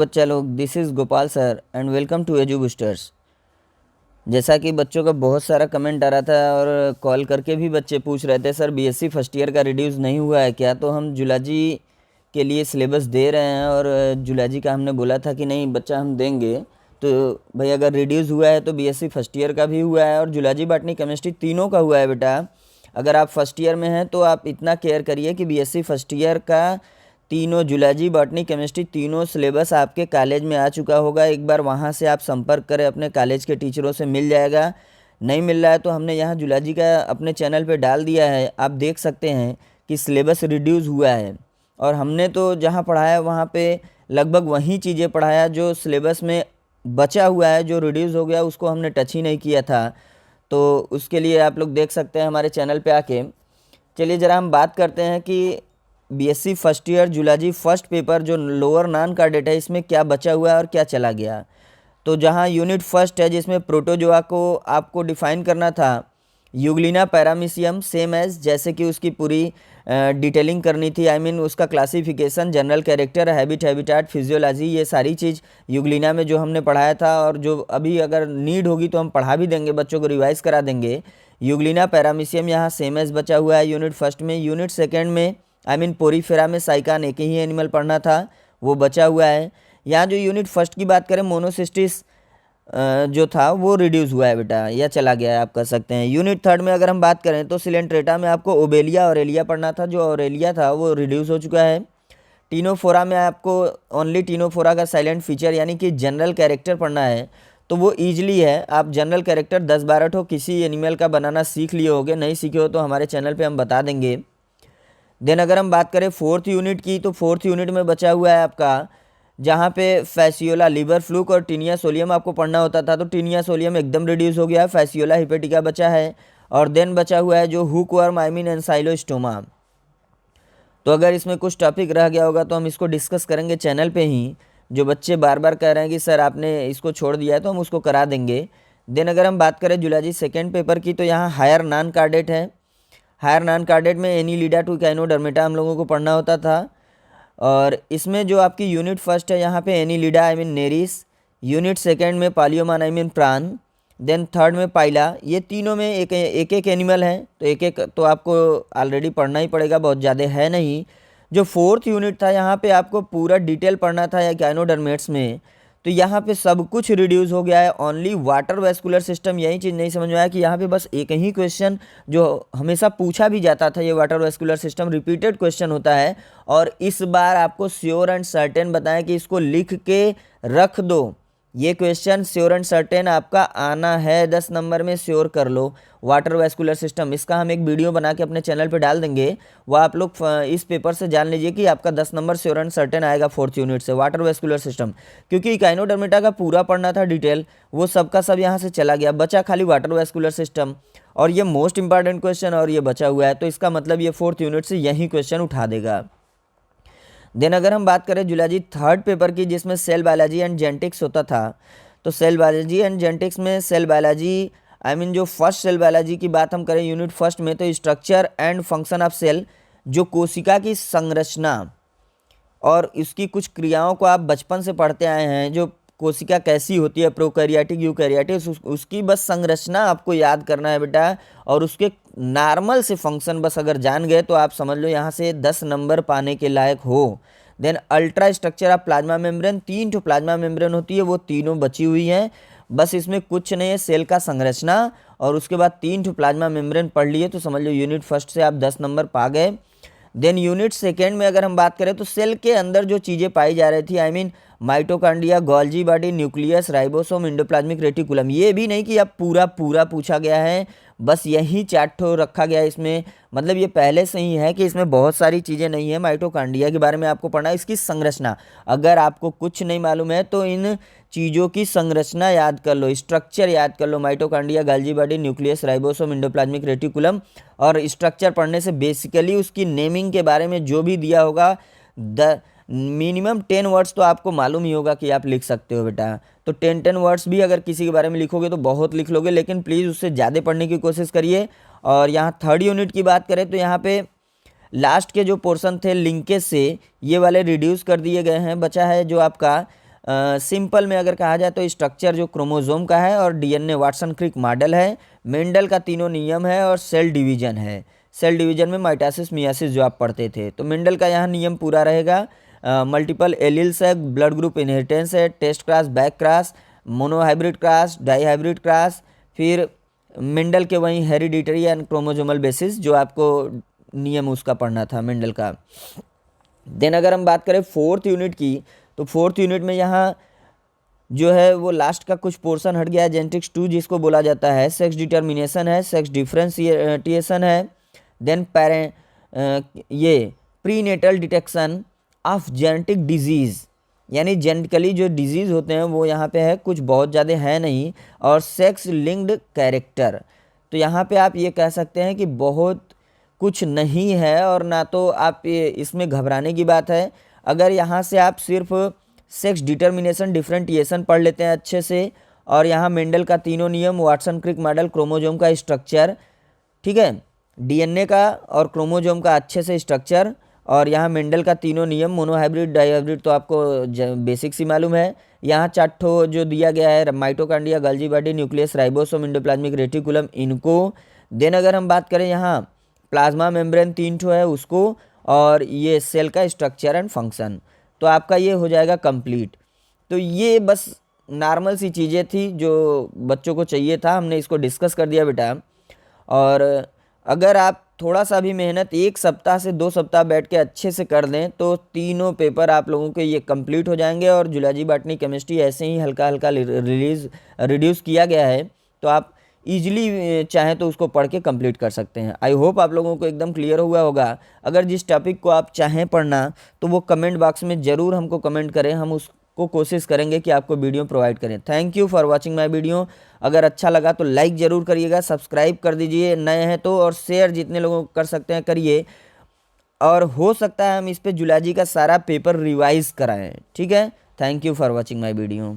बच्चा लोग, this is Gopal sir and welcome to Edu Boosters. जैसा कि बच्चों का बहुत सारा कमेंट आ रहा था और कॉल करके भी बच्चे पूछ रहे थे, सर बीएससी फर्स्ट ईयर का रिड्यूस नहीं हुआ है क्या? तो हम जूलॉजी के लिए सिलेबस दे रहे हैं और जूलॉजी का हमने बोला था कि नहीं बच्चा हम देंगे। तो भाई अगर रिड्यूस हुआ है तो बीएससी फर्स्ट ईयर का भी हुआ है और जूलॉजी बॉटनी केमिस्ट्री तीनों का हुआ है बेटा। अगर आप फर्स्ट ईयर में हैं तो आप इतना केयर करिए कि बीएससी फर्स्ट ईयर का तीनों जूलॉजी बॉटनी केमिस्ट्री तीनों सिलेबस आपके कॉलेज में आ चुका होगा। एक बार वहाँ से आप संपर्क करें, अपने कॉलेज के टीचरों से मिल जाएगा। नहीं मिल रहा है तो हमने यहाँ जूलॉजी का अपने चैनल पे डाल दिया है, आप देख सकते हैं कि सिलेबस रिड्यूस हुआ है। और हमने तो जहाँ पढ़ाया वहाँ पे लगभग वही चीज़ें पढ़ाया जो सिलेबस में बचा हुआ है, जो रिड्यूस हो गया उसको हमने टच ही नहीं किया था। तो उसके लिए आप लोग देख सकते हैं हमारे चैनल पे आके। चलिए ज़रा हम बात करते हैं कि BSc first year zoology first paper जो लोअर नॉन का डेटा है इसमें क्या बचा हुआ है और क्या चला गया। तो जहाँ यूनिट फर्स्ट है जिसमें प्रोटोजोआ को आपको डिफाइन करना था, यूग्लिना पैरामीशियम सेम एज, जैसे कि उसकी पूरी डिटेलिंग करनी थी। उसका classification, general character, habit, habitat, physiology, ये सारी चीज़ यूग्लिना में जो हमने पढ़ाया था और जो अभी अगर नीड होगी तो हम पढ़ा भी देंगे, बच्चों को रिवाइज करा देंगे। यूग्लिना पैरामीशियम यहाँ सेम एज बचा हुआ है यूनिट फर्स्ट में। यूनिट सेकेंड में पोरीफेरा में साइकान एक ही एनिमल पढ़ना था, वो बचा हुआ है। यहाँ जो यूनिट फर्स्ट की बात करें, मोनोसिस्टिस जो था वो रिड्यूस हुआ है बेटा, या चला गया है आप कह सकते हैं। यूनिट थर्ड में अगर हम बात करें तो सिलेंट्रेटा में आपको ओबेलिया और एलिया पढ़ना था, जो ऑरेलिया था वो रिड्यूस हो चुका है। टीनोफोरा में आपको ओनली टीनोफोरा का साइलेंट फीचर यानी कि जनरल कैरेक्टर पढ़ना है, तो वो ईजिली है। आप जनरल कैरेक्टर 10-12 ठो किसी एनिमल का बनाना सीख लिए होगे, नहीं सीखे हो तो हमारे चैनल पे हम बता देंगे। देन अगर हम बात करें फोर्थ यूनिट की, तो फोर्थ यूनिट में बचा हुआ है आपका जहाँ पे फैसियोला, लिवर फ्लूक और टीनिया सोलियम आपको पढ़ना होता था, तो टीनिया सोलियम एकदम रिड्यूस हो गया है। फैसियोला हिपेटिका बचा है और देन बचा हुआ है जो हुक वर्म एंसाइलोस्टोमा। तो अगर इसमें कुछ टॉपिक रह गया होगा तो हम इसको डिस्कस करेंगे चैनल पे ही। जो बच्चे बार बार कह रहे हैं कि सर आपने इसको छोड़ दिया है, तो हम उसको करा देंगे। देन अगर हम बात करें जूलॉजी सेकेंड पेपर की, तो यहाँ हायर नॉन कार्डेट है। हायर नॉन कार्डेट में एनीलिडा टू कैनोडर्मेटा हम लोगों को पढ़ना होता था। और इसमें जो आपकी यूनिट फर्स्ट है यहाँ पे एनीलिडा नेरिस, यूनिट सेकेंड में पालियोमान प्राण, देन थर्ड में पाइला। ये तीनों में एक एक एनिमल है, तो एक एक तो आपको ऑलरेडी पढ़ना ही पड़ेगा, बहुत ज़्यादा है नहीं। जो फोर्थ यूनिट था यहाँ पे आपको पूरा डिटेल पढ़ना था या गायनोडर्मेट्स में, तो यहाँ पे सब कुछ रिड्यूस हो गया है। ओनली वाटर वेस्कुलर सिस्टम, यही चीज़ नहीं समझ में आया कि यहाँ पे बस एक ही क्वेश्चन जो हमेशा पूछा भी जाता था, ये water vascular system repeated question होता है। और इस बार आपको श्योर एंड सर्टेन बताएं कि इसको लिख के रख दो, ये क्वेश्चन श्योर एंड सर्टेन आपका आना है 10 नंबर में, श्योर कर लो। वाटर वेस्कुलर सिस्टम, इसका हम एक वीडियो बना के अपने चैनल पे डाल देंगे, वो आप लोग इस पेपर से जान लीजिए कि आपका 10 नंबर श्योर एंड सर्टेन आएगा फोर्थ यूनिट से, वाटर वेस्कुलर सिस्टम। क्योंकि गायनोडर्मेटा का पूरा पढ़ना था डिटेल, वो सबका सब यहाँ से चला गया, बचा खाली वाटर वेस्कुलर सिस्टम। और ये मोस्ट इंपॉर्टेंट क्वेश्चन और ये बचा हुआ है, तो इसका मतलब ये फोर्थ यूनिट से यही क्वेश्चन उठा देगा। देन अगर हम बात करें जूलॉजी थर्ड पेपर की, जिसमें सेल बायोलॉजी एंड जेनेटिक्स होता था, तो सेल बायोलॉजी एंड जेनेटिक्स में सेल बायोलॉजी जो फर्स्ट सेल बायोलॉजी की बात हम करें यूनिट फर्स्ट में, तो structure and function of cell, जो कोशिका की संरचना और इसकी कुछ क्रियाओं को आप बचपन से पढ़ते आए हैं, जो कोशिका कैसी होती है, प्रोकैरियोटिक यूकैरियोटिक, उसकी बस संरचना आपको याद करना है बेटा। और उसके नॉर्मल से फंक्शन बस अगर जान गए तो आप समझ लो यहाँ से 10 नंबर पाने के लायक हो। Then ultra structure of plasma membrane, 3 ठो प्लाज्मा मेम्ब्रेन होती है, वो तीनों बची हुई हैं, बस इसमें कुछ नहीं है, सेल का संरचना और उसके बाद 3 ठो प्लाज्मा मेम्ब्रेन पढ़ लिए तो समझ लो यूनिट फर्स्ट से आप 10 नंबर पा गए। देन यूनिट सेकेंड में अगर हम बात करें तो सेल के अंदर जो चीज़ें पाई जा रही थी, mitochondria, Golgi body, nucleus, ribosome, endoplasmic reticulum, ये भी नहीं कि अब पूरा पूरा पूछा गया है, बस यही 4 ठो रखा गया है इसमें। मतलब ये पहले से ही है कि इसमें बहुत सारी चीज़ें नहीं है। माइटोकांड्रिया के बारे में आपको पढ़ना है, इसकी संरचना, अगर आपको कुछ नहीं मालूम है तो इन चीज़ों की संरचना याद कर लो, स्ट्रक्चर याद कर लो, mitochondria, Golgi body, nucleus, ribosome, endoplasmic reticulum. और स्ट्रक्चर पढ़ने से बेसिकली उसकी नेमिंग के बारे में जो भी दिया होगा, मिनिमम 10 वर्ड्स तो आपको मालूम ही होगा कि आप लिख सकते हो बेटा। तो 10 वर्ड्स भी अगर किसी के बारे में लिखोगे तो बहुत लिख लोगे, लेकिन प्लीज़ उससे ज़्यादा पढ़ने की कोशिश करिए। और यहाँ थर्ड यूनिट की बात करें तो यहाँ पे लास्ट के जो पोर्शन थे लिंकेज से, ये वाले रिड्यूस कर दिए गए हैं। बचा है जो आपका सिंपल में अगर कहा जाए तो स्ट्रक्चर जो क्रोमोसोम का है और डीएनए वाटसन क्रिक मॉडल है, मेंडल का तीनों नियम है और सेल डिवीजन है। सेल डिवीजन में माइटोसिस मियासिस जो आप पढ़ते थे, तो मेंडल का यहाँ नियम पूरा रहेगा। मल्टीपल एलिल्स है, ब्लड ग्रुप इनहेरिटेंस है, test cross, back cross, monohybrid cross, dihybrid cross, फिर मेंडल के वहीं हेरिडिटरी एंड क्रोमोसोमल बेसिस जो आपको नियम उसका पढ़ना था मेंडल का। देन अगर हम बात करें फोर्थ यूनिट की, तो फोर्थ यूनिट में यहाँ जो है वो लास्ट का कुछ पोर्शन हट गया है, जेनेटिक्स 2 जिसको बोला जाता है, सेक्स डिटर्मिनेशन है, सेक्स डिफ्रेंशिएशन है, देन ये prenatal detection of genetic disease, यानी जेनेटिकली जो डिजीज़ होते हैं वो यहाँ पे है, कुछ बहुत ज़्यादा है नहीं, और सेक्स लिंक्ड कैरेक्टर। तो यहाँ पे आप ये कह सकते हैं कि बहुत कुछ नहीं है, और ना तो आप ये इसमें घबराने की बात है। अगर यहाँ से आप सिर्फ सेक्स डिटर्मिनेशन डिफरेंटिएशन पढ़ लेते हैं अच्छे से, और यहाँ मेंडल का तीनों नियम, वाटसन क्रिक मॉडल, क्रोमोसोम का स्ट्रक्चर, ठीक है, डीएनए का और क्रोमोसोम का अच्छे से स्ट्रक्चर, और यहाँ मेंडल का तीनों नियम, मोनोहाइब्रिड डाईहाइब्रिड तो आपको बेसिक सी मालूम है। यहाँ 4 ठो जो दिया गया है, mitochondria, Golgi body, nucleus, ribosome, endoplasmic reticulum, इनको। देन अगर हम बात करें यहाँ प्लाज्मा मेम्ब्रेन 3 ठो है उसको, और ये सेल का स्ट्रक्चर एंड फंक्शन, तो आपका ये हो जाएगा कंप्लीट। तो ये बस नॉर्मल सी चीज़ें थी जो बच्चों को चाहिए था, हमने इसको डिस्कस कर दिया बेटा। और अगर आप थोड़ा सा भी मेहनत 1 सप्ताह से 2 सप्ताह बैठ के अच्छे से कर दें तो तीनों पेपर आप लोगों के ये कंप्लीट हो जाएंगे। और जूलॉजी, बॉटनी, केमिस्ट्री ऐसे ही हल्का हल्का रिड्यूस किया गया है, तो आप इजीली चाहें तो उसको पढ़ के कंप्लीट कर सकते हैं। आई होप आप लोगों को एकदम क्लियर हुआ होगा। अगर जिस टॉपिक को आप चाहें पढ़ना तो वो कमेंट बॉक्स में ज़रूर हमको कमेंट करें, हम उसको कोशिश करेंगे कि आपको वीडियो प्रोवाइड करें। Thank you for watching my video. अगर अच्छा लगा तो लाइक ज़रूर करिएगा, सब्सक्राइब कर दीजिए नए हैं तो, और शेयर जितने लोगों को कर सकते हैं करिए। और हो सकता है हम इस पे जूलॉजी का सारा पेपर रिवाइज कराएं। ठीक है, thank you for watching my video.